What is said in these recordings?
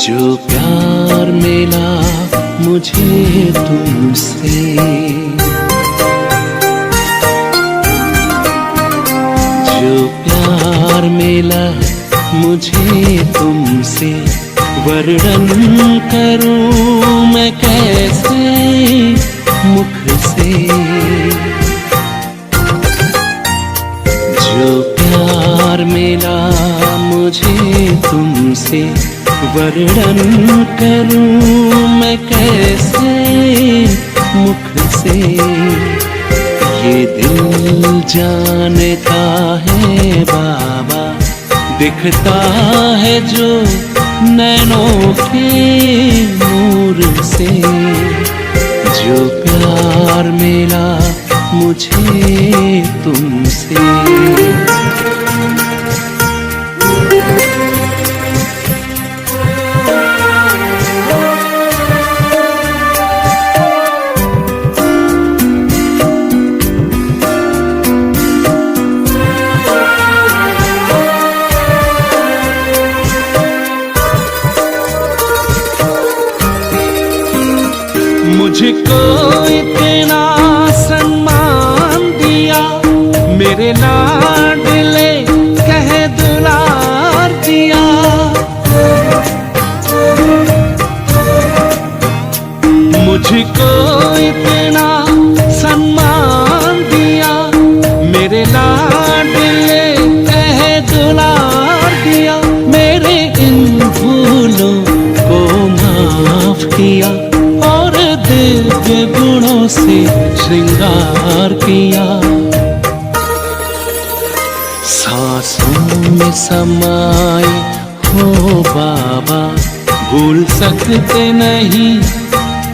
जो प्यार मिला मुझे तुमसे, जो प्यार मिला मुझे तुमसे, वर्णन करूं मैं कैसे मुख से। जो प्यार मिला मुझे तुमसे, वर्णन करूं मैं कैसे मुख से। ये दिल जानता है बाबा, दिखता है जो नैनों के नूर से। जो प्यार मिला मुझे तुमसे, मुझको इतना सम्मान दिया, मेरे लाडले कह दुलार दिया। मुझको इतना सम्मान दिया, मेरे लाडले कह दुलार दिया। मेरे इन भूलों को माफ किया और दिव्य गुणों से श्रृंगार किया। सांसों में समाए हो बाबा, भूल सकते नहीं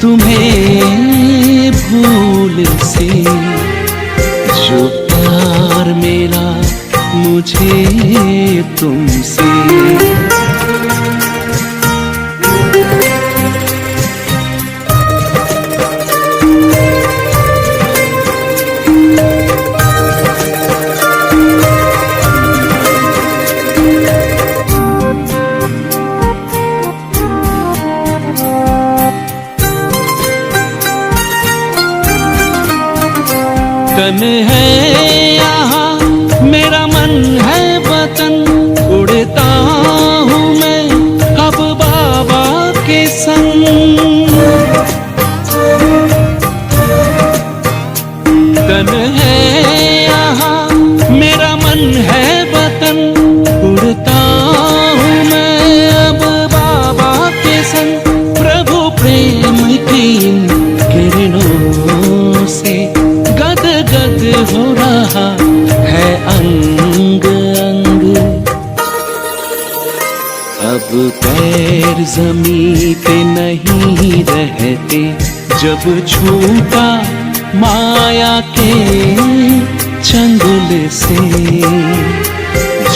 तुम्हें भूल से। जो प्यार मिला मुझे तुमसे, तन है यहाँ मेरा मन है वतन, उड़ता हूँ मैं अब बाबा के संग। तन है यहाँ मेरा मन है वतन, उड़ता हूँ मैं अब बाबा के संग। प्रभु प्रेम की इन किरणों से गद हो रहा है अंग अंग। अब पैर जमीन पे नहीं रहते, जब छूटा माया के चंगुल से।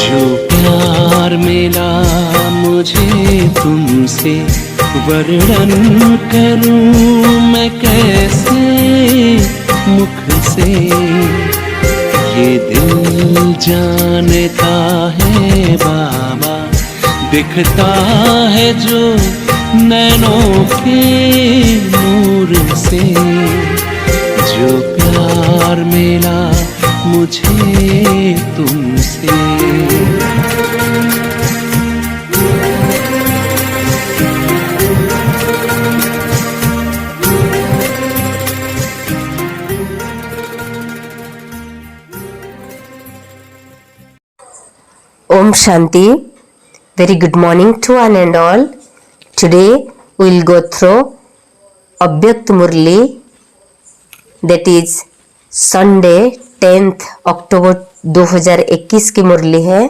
जो प्यार मिला मुझे तुमसे, वर्णन करूं मैं कैसे मुख से। ये दिल जानता है बाबा, दिखता है जो नैनों के नूर से। जो प्यार मिला मुझे तुमसे, Om Shanti. Very good morning to one and all. Today we will go through Abhyakt Murli, that is Sunday 10th October 2021 की मुरली है।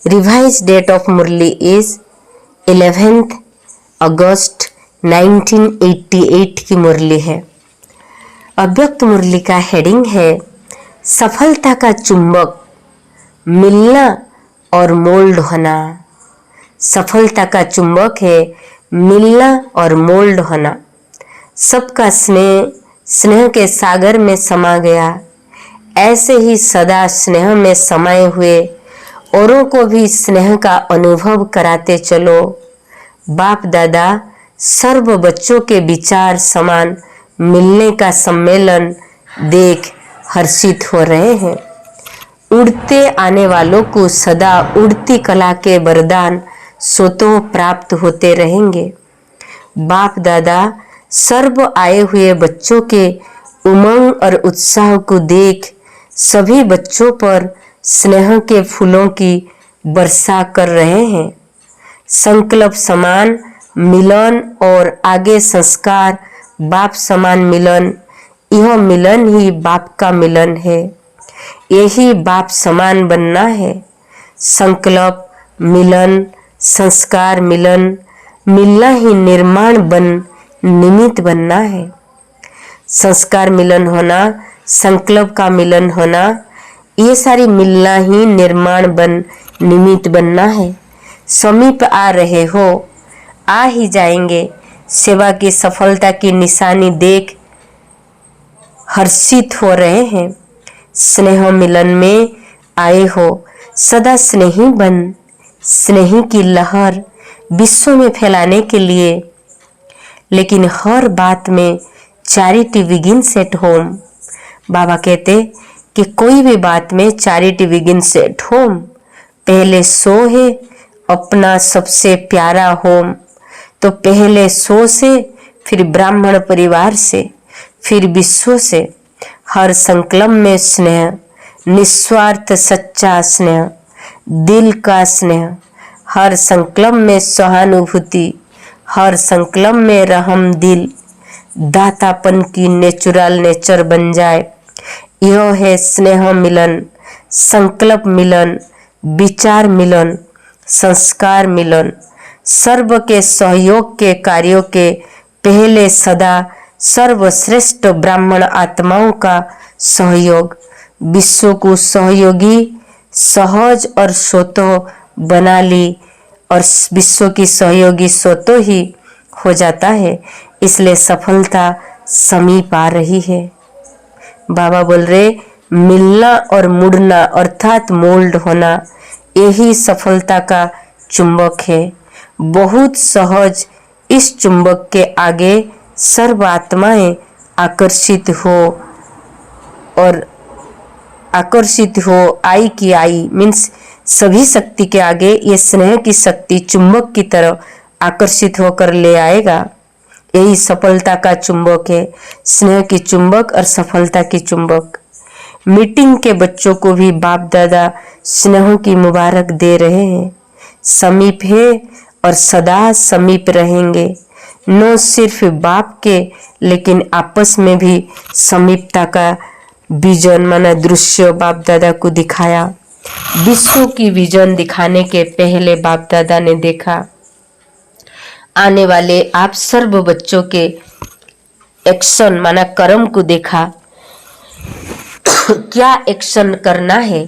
रिवाइज डेट ऑफ मुरली इज 11th अगस्त 1988 की मुरली है। अव्यक्त मुरली का हेडिंग है सफलता का चुंबक, मिलना और मोल्ड होना। सफलता का चुंबक है मिलना और मोल्ड होना। सबका स्नेह स्नेह के सागर में समा गया। ऐसे ही सदा स्नेह में समाये हुए औरों को भी स्नेह का अनुभव कराते चलो। बाप दादा सर्व बच्चों के विचार समान मिलने का सम्मेलन देख हर्षित हो रहे हैं। उड़ते आने वालों को सदा उड़ती कला के वरदान स्वतः प्राप्त होते रहेंगे। बाप दादा सर्व आए हुए बच्चों के उमंग और उत्साह को देख सभी बच्चों पर स्नेह के फूलों की वर्षा कर रहे हैं। संकल्प समान मिलन और आगे संस्कार बाप समान मिलन, यह मिलन ही बाप का मिलन है। यही बाप समान बनना है। संकल्प मिलन, संस्कार मिलन, मिलना ही निर्माण बन निमित्त बनना है। संस्कार मिलन होना, संकल्प का मिलन होना, ये सारी मिलना ही निर्माण बन निमित्त बनना है। समीप आ रहे हो, आ ही जाएंगे। सेवा की सफलता की निशानी देख हर्षित हो रहे हैं। स्नेह मिलन में आए हो, सदा स्नेही बन स्नेही की लहर विश्व में फैलाने के लिए। लेकिन हर बात में चैरिटी बिगिन्स एट होम। बाबा कहते कि कोई भी बात में चैरिटी बिगिन्स एट होम। पहले सो है अपना सबसे प्यारा होम, तो पहले सो से, फिर ब्राह्मण परिवार से, फिर विश्व से। हर संकल्प में स्नेह, निस्वार्थ सच्चा स्नेह, दिल का स्नेह। हर संकल्प में सहानुभूति, हर संकल्प में रहम दिल, दातापन की नेचुरल नेचर बन जाए। यह है स्नेह मिलन, संकल्प मिलन, विचार मिलन, संस्कार मिलन। सर्व के सहयोग के कार्यों के पहले सदा सर्वश्रेष्ठ ब्राह्मण आत्माओं का सहयोग विश्व को सहयोगी सहज और स्वतः बना ली, और विश्व की सहयोगी स्वतः ही हो जाता है। इसलिए सफलता समीप आ रही है। बाबा बोल रहे मिलना और मुड़ना अर्थात मोल्ड होना, यही सफलता का चुंबक है। बहुत सहज इस चुंबक के आगे सर्व आत्माएं आकर्षित हो, और आकर्षित हो आई की आई मीन्स सभी शक्ति के आगे ये स्नेह की शक्ति चुंबक की तरह आकर्षित होकर ले आएगा। यही सफलता का चुंबक है, स्नेह की चुंबक और सफलता की चुंबक। मीटिंग के बच्चों को भी बाप दादा स्नेह की मुबारक दे रहे हैं। समीप है और सदा समीप रहेंगे। न सिर्फ बाप के लेकिन आपस में भी समीपता का विजन माना दृश्य बाप दादा को दिखाया। विश्व की विजन दिखाने के पहले बाप दादा ने देखा आने वाले आप सर्व बच्चों के एक्शन माना कर्म को देखा। क्या एक्शन करना है,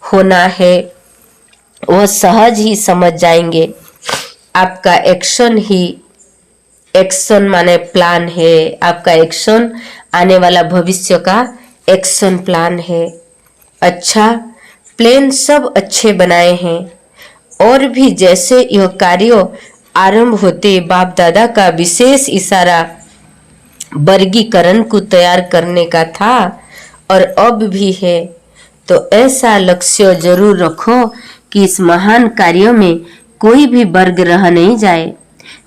होना है, वह सहज ही समझ जाएंगे। आपका एक्शन ही एक्शन माने प्लान है। आपका एक्शन आने वाला भविष्य का एक्शन प्लान है। अच्छा प्लान सब अच्छे बनाए हैं, और भी जैसे यह कार्य आरंभ होते बाप दादा का विशेष इशारा वर्गीकरण को तैयार करने का था और अब भी है। तो ऐसा लक्ष्य जरूर रखो कि इस महान कार्य में कोई भी वर्ग रह नहीं जाए।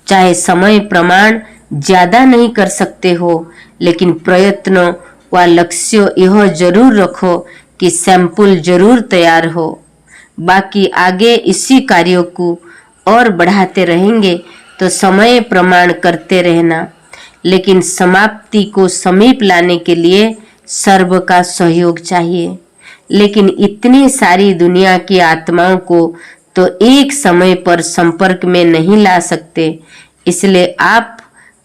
चाहे समय प्रमाण ज्यादा नहीं कर सकते हो, लेकिन प्रयत्न व लक्ष्य यह जरूर रखो कि सैंपल जरूर तैयार हो। बाकी आगे इसी कार्यों को और बढ़ाते रहेंगे तो समय प्रमाण करते रहना, लेकिन समाप्ति को समीप लाने के लिए सर्व का सहयोग चाहिए। लेकिन इतनी सारी दुनिया की आत्माओं को तो एक समय पर संपर्क में नहीं ला सकते, इसलिए आप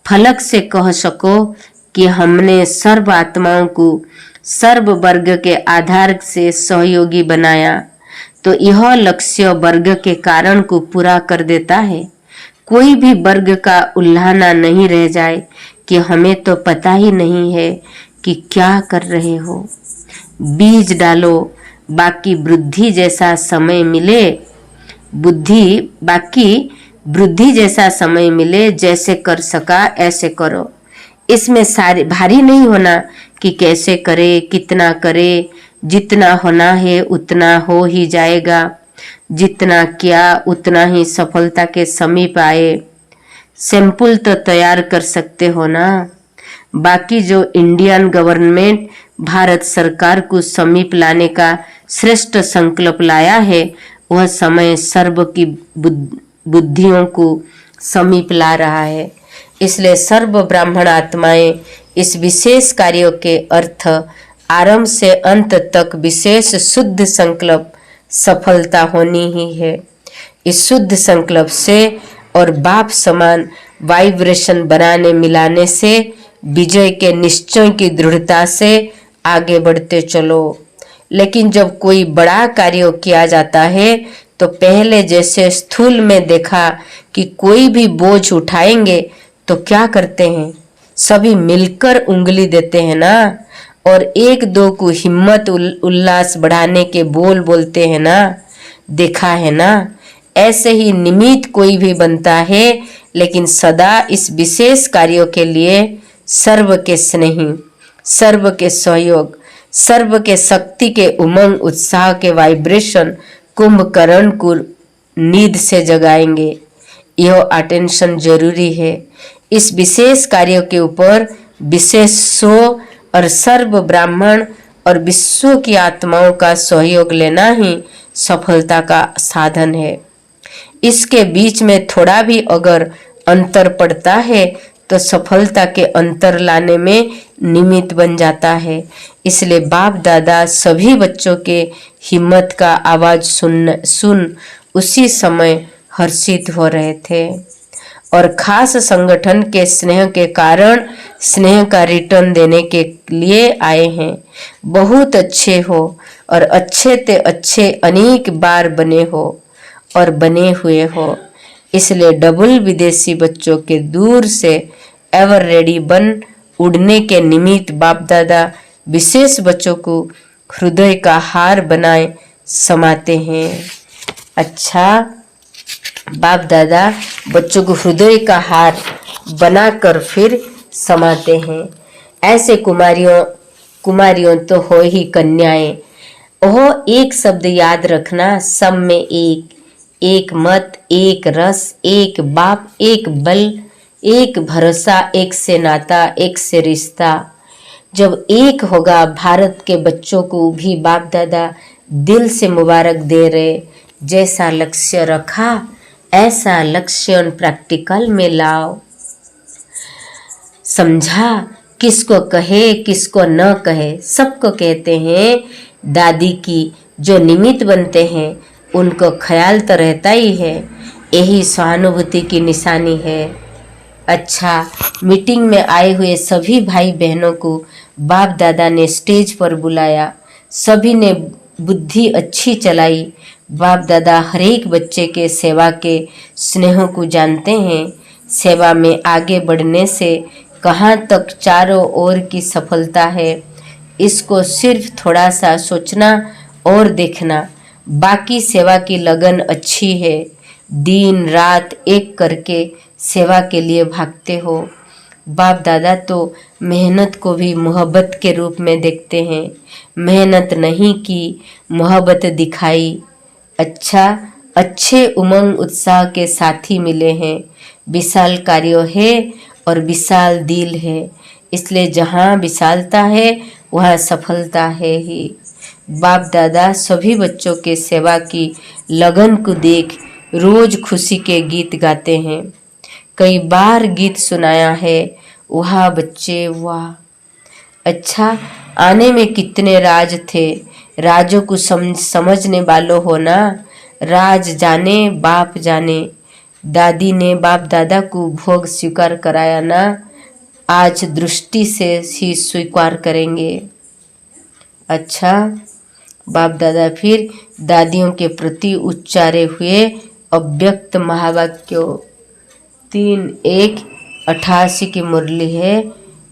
फलक से कह सको कि हमने सर्व आत्माओं को सर्व वर्ग के आधार से सहयोगी बनाया। तो यह लक्ष्य वर्ग के कारण को पूरा कर देता है। कोई भी वर्ग का उल्लाना नहीं रह जाए कि हमें तो पता ही नहीं है कि क्या कर रहे हो। बीज डालो, बाकी बुद्धि जैसा समय मिले, बाकी बुद्धि जैसा समय मिले, जैसे कर सका ऐसे करो। इसमें सारे भारी नहीं होना कि कैसे करे, कितना करे। जितना होना है उतना हो ही जाएगा। जितना किया उतना ही सफलता के समीप आए। सैंपल तो तैयार कर सकते हो ना। बाकी जो इंडियन गवर्नमेंट भारत सरकार को समीप लाने का श्रेष्ठ संकल्प लाया है, वह समय सर्व की बुद्धियों को समीप ला रहा है। इसलिए सर्व ब्राह्मण आत्माएं इस विशेष कार्यों के अर्थ आरंभ से अंत तक विशेष शुद्ध संकल्प सफलता होनी ही है। इस शुद्ध संकल्प से और बाप समान वाइब्रेशन बनाने मिलाने से विजय के निश्चय की दृढ़ता से आगे बढ़ते चलो। लेकिन जब कोई बड़ा कार्य किया जाता है तो पहले जैसे स्थूल में देखा कि कोई भी बोझ उठाएंगे तो क्या करते हैं, सभी मिलकर उंगली देते हैं ना, और एक दो को हिम्मत उल्लास बढ़ाने के बोल बोलते हैं ना, देखा है ना। ऐसे ही निमित्त कोई भी बनता है, लेकिन सदा इस विशेष कार्यों के लिए सर्व के स्नेही, सर्व के सहयोग, सर्व के शक्ति के उमंग उत्साह के वाइब्रेशन कुंभकर्ण को नींद से जगाएंगे। यह अटेंशन जरूरी है। इस विशेष कार्यों के ऊपर विशेष सो और सर्व ब्राह्मण और विश्व की आत्माओं का सहयोग लेना ही सफलता का साधन है। इसके बीच में थोड़ा भी अगर अंतर पड़ता है तो सफलता के अंतर लाने में निमित्त बन जाता है। इसलिए बाप दादा सभी बच्चों के हिम्मत का आवाज सुन उसी समय हर्षित हो रहे थे और खास संगठन के स्नेह के कारण स्नेह का रिटर्न देने के लिए आए हैं। बहुत अच्छे हो और अच्छे ते अच्छे अनेक बार बने हो और बने हुए हो। इसलिए डबल विदेशी बच्चों के दूर से एवर रेडी बन उड़ने के निमित्त बाप दादा विशेष बच्चों को हृदय का हार बनाए समाते हैं। अच्छा, बाप दादा बच्चों को हृदय का हार बनाकर फिर समाते हैं। ऐसे कुमारियों तो हो ही कन्याएं। ओह, एक शब्द याद रखना, सब में एक, एक मत, एक रस, एक बाप, एक बल, एक भरोसा, एक से नाता, एक से रिश्ता। जब एक होगा, भारत के बच्चों को भी बाप दादा दिल से मुबारक दे रहे। जैसा लक्ष्य रखा ऐसा लक्ष्य प्रैक्टिकल में लाओ। समझा, किसको कहे किसको न कहे, सबको कहते हैं। दादी की जो निमित्त बनते हैं उनको ख्याल तो रहता ही है। यही सहानुभूति की निशानी है। अच्छा, मीटिंग में आए हुए सभी भाई बहनों को बाप दादा ने स्टेज पर बुलाया। सभी ने बुद्धि अच्छी चलाई। बाप दादा हर एक बच्चे के सेवा के स्नेह को जानते हैं। सेवा में आगे बढ़ने से कहाँ तक चारों ओर की सफलता है, इसको सिर्फ थोड़ा सा सोचना और देखना। बाकी सेवा की लगन अच्छी है। दिन रात एक करके सेवा के लिए भागते हो। बाप दादा तो मेहनत को भी मोहब्बत के रूप में देखते हैं। मेहनत नहीं की, मोहब्बत दिखाई। अच्छा, अच्छे उमंग उत्साह के साथी मिले हैं। विशाल कार्य है और विशाल दिल है। इसलिए जहाँ विशालता है वहाँ सफलता है ही। बाप दादा सभी बच्चों के सेवा की लगन को देख रोज खुशी के गीत गाते हैं। कई बार गीत सुनाया है, वाह बच्चे वाह। अच्छा, आने में कितने राज थे, राजों को समझने वालों हो ना। राज जाने बाप जाने। दादी ने बाप दादा को भोग स्वीकार कराया ना, आज दृष्टि से ही स्वीकार करेंगे। अच्छा, बाप दादा फिर दादियों के प्रति उच्चारे हुए अव्यक्त महावाक्यों 3:1:88 की मुरली है।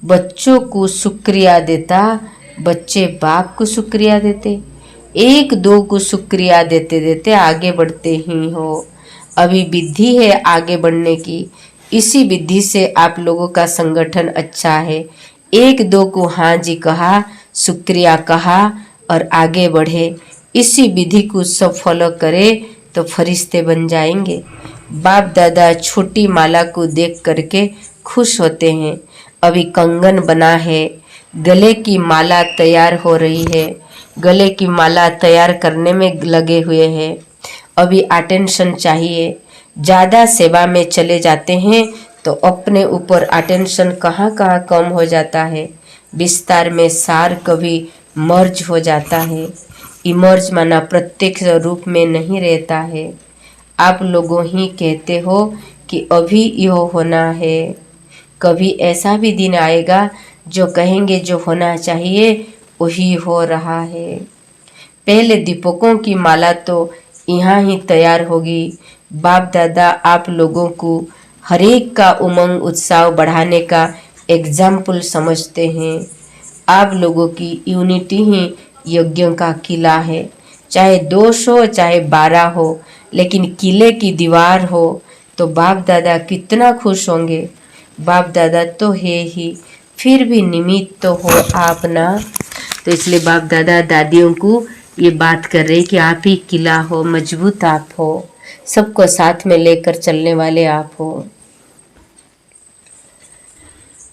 बच्चों को शुक्रिया देता, बच्चे बाप को शुक्रिया देते। एक दो को शुक्रिया देते देते आगे बढ़ते ही हो। अभी विधि है आगे बढ़ने की। इसी विधि से आप लोगों का संगठन अच्छा है। एक दो को हाँ जी कहा, शुक्रिया कहा और आगे बढ़े। इसी विधि को सब फॉलो करे तो फरिश्ते बन जाएंगे। बाप दादा छोटी माला को देख करके खुश होते हैं। अभी कंगन बना है, गले की माला तैयार हो रही है, गले की माला तैयार करने में लगे हुए हैं। अभी अटेंशन चाहिए। ज़्यादा सेवा में चले जाते हैं तो अपने ऊपर अटेंशन कहाँ कहाँ कम हो जाता है। विस्तार में सार कभी मर्ज हो जाता है। इमर्ज माना प्रत्यक्ष रूप में नहीं रहता है। आप लोगों ही कहते हो कि अभी यह होना है। कभी ऐसा भी दिन आएगा जो कहेंगे जो होना चाहिए वही हो रहा है। पहले दीपकों की माला तो यहाँ ही तैयार होगी। बाप दादा आप लोगों को हरेक का उमंग उत्साह बढ़ाने का एग्जाम्पल समझते हैं। आप लोगों की यूनिटी ही यज्ञों का किला है। चाहे 200 हो चाहे 12 हो, लेकिन किले की दीवार हो तो बाप दादा कितना खुश होंगे। बाप दादा तो है ही, फिर भी निमित्त तो हो आप ना। तो इसलिए बाप दादा दादियों को ये बात कर रहे कि आप ही किला हो, मजबूत आप हो, सबको साथ में लेकर चलने वाले आप हो।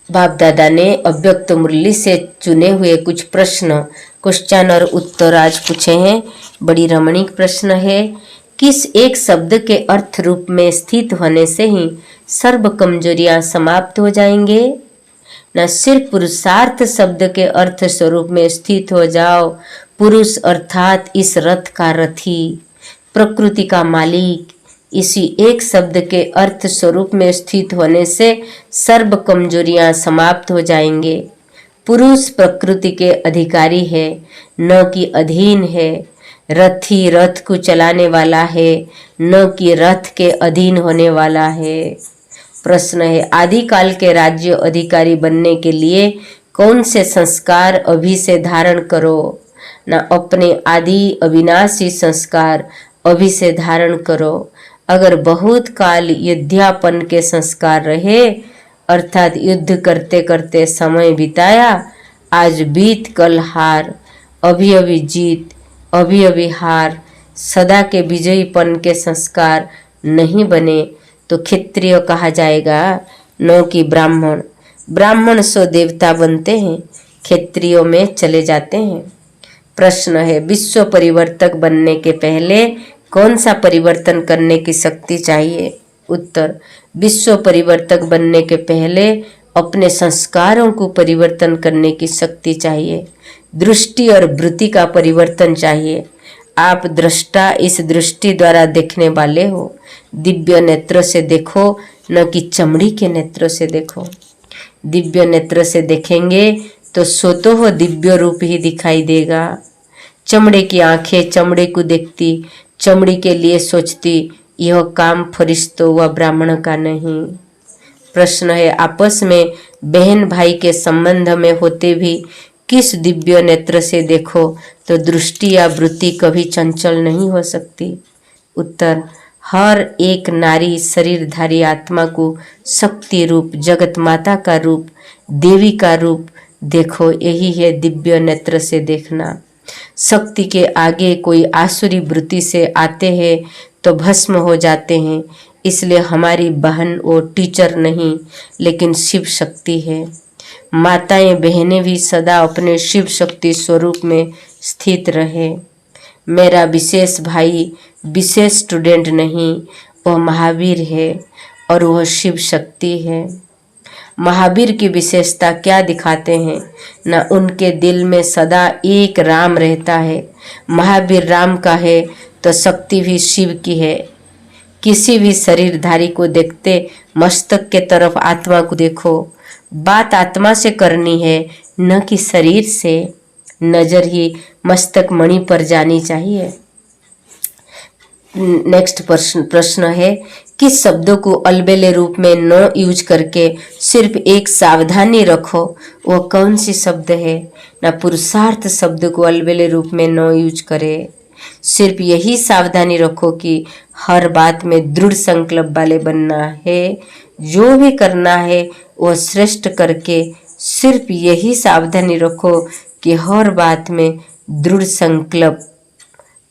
बाप दादा ने अव्यक्त मुरली से चुने हुए कुछ प्रश्न, क्वेश्चन और उत्तर आज पूछे हैं। बड़ी रमणीक प्रश्न है। किस एक शब्द के अर्थ रूप में स्थित होने से ही सर्व कमजोरियां समाप्त हो जाएंगे? न सिर्फ पुरुषार्थ शब्द के अर्थ स्वरूप में स्थित हो जाओ। पुरुष अर्थात इस रथ का रथी, प्रकृति का मालिक। इसी एक शब्द के अर्थ स्वरूप में स्थित होने से सर्व कमजोरियां समाप्त हो जाएंगे। पुरुष प्रकृति के अधिकारी है, न कि अधीन है। रथी रथ को चलाने वाला है, न कि रथ के अधीन होने वाला है। प्रश्न है, आदिकाल के राज्य अधिकारी बनने के लिए कौन से संस्कार अभी से धारण करो? न अपने आदि अविनाशी संस्कार अभी से धारण करो। अगर बहुत काल युद्धापन के संस्कार रहे, अर्थात युद्ध करते करते समय बिताया, आज बीत कल हार, अभी अभी जीत, अभी अभी हार, सदा के विजयीपन के संस्कार नहीं बने तो क्षत्रिय कहा जाएगा, न कि ब्राह्मण। ब्राह्मण सो देवता बनते हैं, क्षत्रियों में चले जाते हैं। प्रश्न है, विश्व परिवर्तक बनने के पहले कौन सा परिवर्तन करने की शक्ति चाहिए? उत्तर, विश्व परिवर्तक बनने के पहले अपने संस्कारों को परिवर्तन करने की शक्ति चाहिए। दृष्टि और वृत्ति का परिवर्तन चाहिए। आप दृष्टा इस दृष्टि द्वारा देखने वाले हो। दिव्य नेत्र से देखो, न कि चमड़ी के नेत्र से देखो। दिव्य नेत्र से देखेंगे तो स्वतः हो दिव्य रूप ही दिखाई देगा। चमड़े की आंखें चमड़े को देखती, चमड़ी के लिए सोचती, यह काम फरिश्तों व ब्राह्मण का नहीं। प्रश्न है, आपस में बहन भाई के संबंध में होते भी किस दिव्य नेत्र से देखो तो दृष्टि या वृत्ति कभी चंचल नहीं हो सकती। उत्तर, हर एक नारी शरीरधारी आत्मा को शक्ति रूप, जगत माता का रूप, देवी का रूप देखो। यही है दिव्य नेत्र से देखना। शक्ति के आगे कोई आसुरी वृत्ति से आते हैं तो भस्म हो जाते हैं। इसलिए हमारी बहन वो टीचर नहीं लेकिन शिव शक्ति है। माताएं बहनें भी सदा अपने शिव शक्ति स्वरूप में स्थित रहे। मेरा विशेष भाई विशेष स्टूडेंट नहीं, वह महावीर है और वह शिव शक्ति है। महावीर की विशेषता क्या दिखाते हैं? न उनके दिल में सदा एक राम रहता है। महावीर राम का है तो शक्ति भी शिव की है। किसी भी शरीरधारी को देखते मस्तक के तरफ आत्मा को देखो। बात आत्मा से करनी है, न कि शरीर से। नजर ही मस्तक मणि पर जानी चाहिए। नेक्स्ट प्रश्न है, किस शब्दों को अलबेले रूप में न यूज करके सिर्फ एक सावधानी रखो, वह कौन सी शब्द है? ना पुरुषार्थ शब्द को अलबेले रूप में न यूज करे। सिर्फ यही सावधानी रखो कि हर बात में दृढ़ संकल्प वाले बनना है। जो भी करना है वो श्रेष्ठ करके सिर्फ यही सावधानी रखो कि हर बात में दृढ़ संकल्प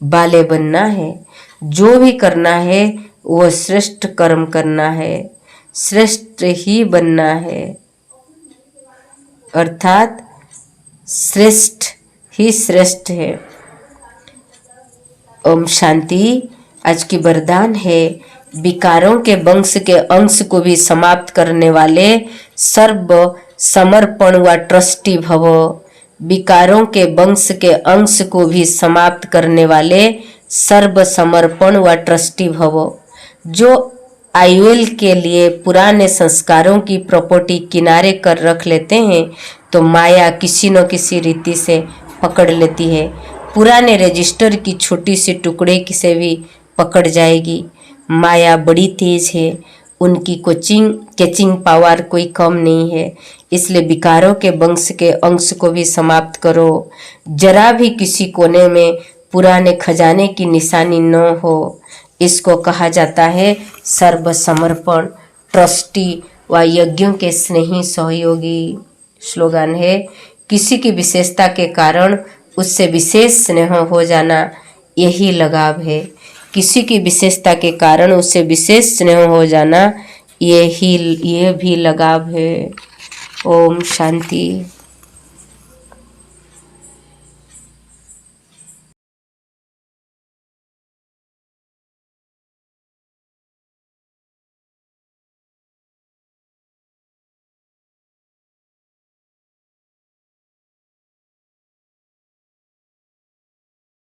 वाले बनना है। जो भी करना है वो श्रेष्ठ कर्म करना है, श्रेष्ठ ही बनना है, अर्थात श्रेष्ठ ही श्रेष्ठ है। ओम शांति। आज की वरदान है, विकारों के वंश के अंश को भी समाप्त करने वाले सर्व समर्पण व ट्रस्टी भव। विकारों के वंश के अंश को भी समाप्त करने वाले सर्व समर्पण व ट्रस्टी भव। जो आईओएल के लिए पुराने संस्कारों की प्रॉपर्टी किनारे कर रख लेते हैं तो माया किसी न किसी रीति से पकड़ लेती है। पुराने रजिस्टर की छोटी सी टुकड़े से भी पकड़ जाएगी। माया बड़ी तेज है, उनकी कैचिंग पावर कोई कम नहीं है। इसलिए विकारों के वंश के अंश को भी समाप्त करो। जरा भी किसी कोने में पुराने खजाने की निशानी न हो। इसको कहा जाता है सर्वसमर्पण, ट्रस्टी व यज्ञों के स्नेही सहयोगी। स्लोगन है, किसी की विशेषता के कारण उससे विशेष स्नेह हो जाना यही लगाव है। किसी की विशेषता के कारण उससे विशेष स्नेह हो जाना ये भी लगाव है। ओम शांति।